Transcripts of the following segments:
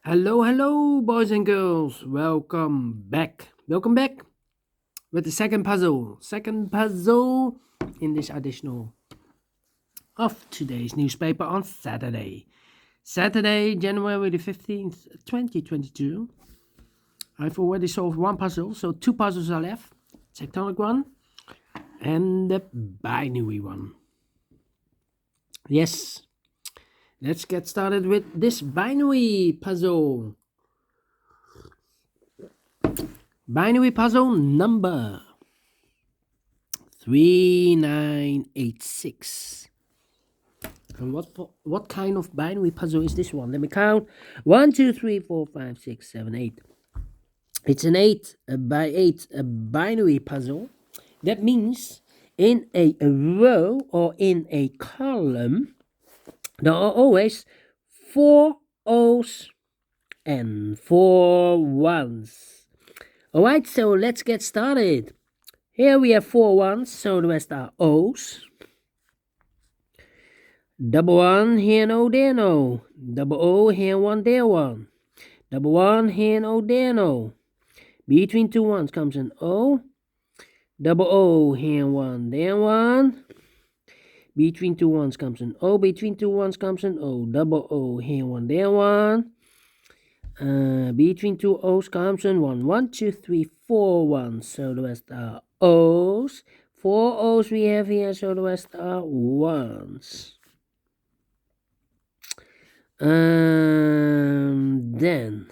Hello, boys and girls. Welcome back. Welcome back with the second puzzle. Second puzzle in this additional of today's newspaper on Saturday. Saturday, January the 15th, 2022. I've already solved one puzzle, so two puzzles are left. Tectonic one and the binary one. Yes. Let's get started with this binary puzzle. Binary puzzle number 3986. And what kind of binary puzzle is this one? Let me count. 1, 2, 3, 4, 5, 6, 7, 8. It's an 8 by 8 a binary puzzle. That means in a row or in a column, there are always 4 O's and 4 1's. Alright, so let's get started. Here we have 4 1's, so the rest are O's. Double 1, here no, there no. Double O, here 1, there 1. Double 1, here no, there no. Between 2 1's comes an O. Double O, here 1, there 1. Between 2 1's comes an O. Between 2 1's comes an O. Double O, here 1, there 1. Between 2 O's comes an 1. 1, 2, 3, 4 1's. So the rest are O's. 4 O's we have here, so the rest are 1's. Then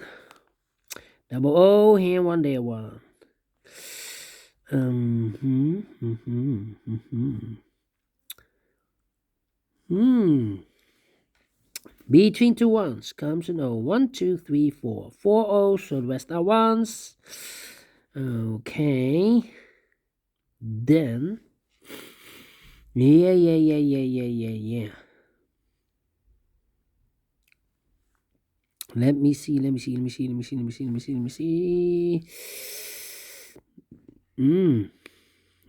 double O, here 1, there 1. Between 2 1's comes an O. 1, 2, 3, 4. 4 O's, so the rest are 1's. Okay. Then, yeah. Let me see.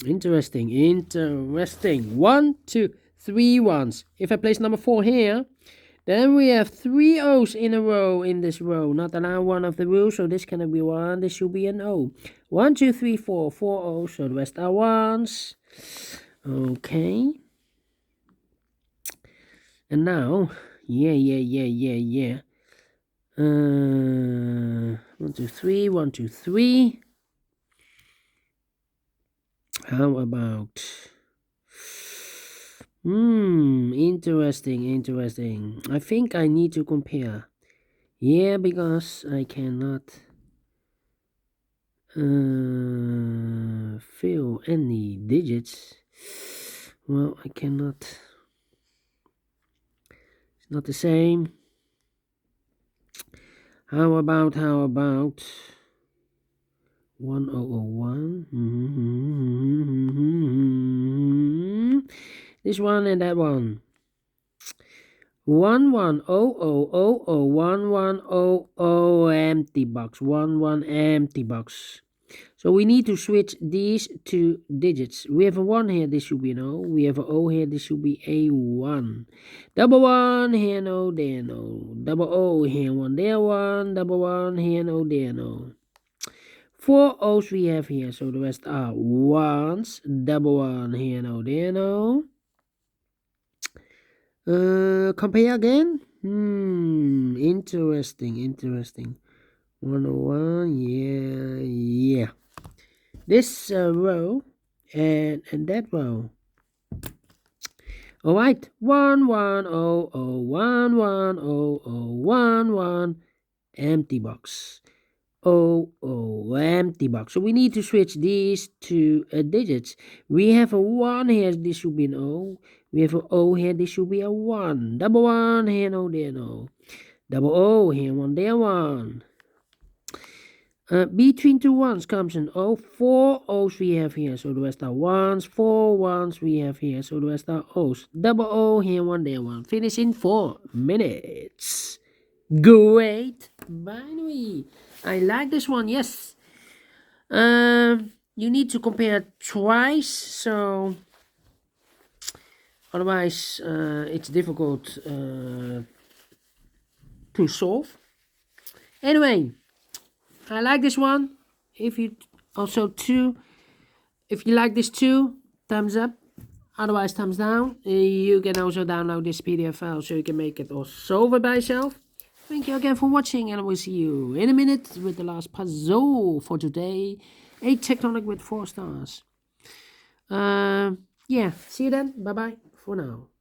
Interesting. 1, 2, 3 1's. If I place number 4 here, then we have 3 O's in a row in this row. Not allowed one of the rules, so this cannot be 1. This should be an O. 1, 2, 3, 4. 4 O's, so the rest are 1's. Okay. And now, yeah. 1, 2, 3. 1, 2, 3. How about... interesting. I think I need to compare. Yeah, because I cannot fill any digits. Well, I cannot. It's not the same. How about 1001? This one and that one. 1100001100 empty box. 11 empty box. So we need to switch these two digits. We have a 1 here, this should be an O. We have an O here, this should be a 1. Double 1 here, no, there, no. Double O here, 1, there, 1. Double 1 here, no, there, no. 4 O's we have here, so the rest are 1's. Double 1 here, no, there, no. Compare again. Interesting. 101, yeah. This row and that row. All right, 1100110011 empty box. Empty box. So we need to switch these two digits. We have a 1 here, this should be an O. We have an O here, this should be a 1. Double 1 here, no, there, no. Double O here, 1, there, 1. Between 2 1's comes an O. 4 O's we have here, so the rest are 1's. 4 1's we have here, so the rest are O's. Double O here, 1, there, 1. Finish in 4 minutes. Great binary. I like this one, yes. You need to compare twice, so otherwise it's difficult to solve. Anyway, I like this one. If you also if you like this too, thumbs up. Otherwise, thumbs down. You can also download this PDF file so you can make it or solve it by yourself. Thank you again for watching, and I will see you in a minute with the last puzzle for today. A tectonic with 4 stars. Yeah, see you then. Bye bye for now.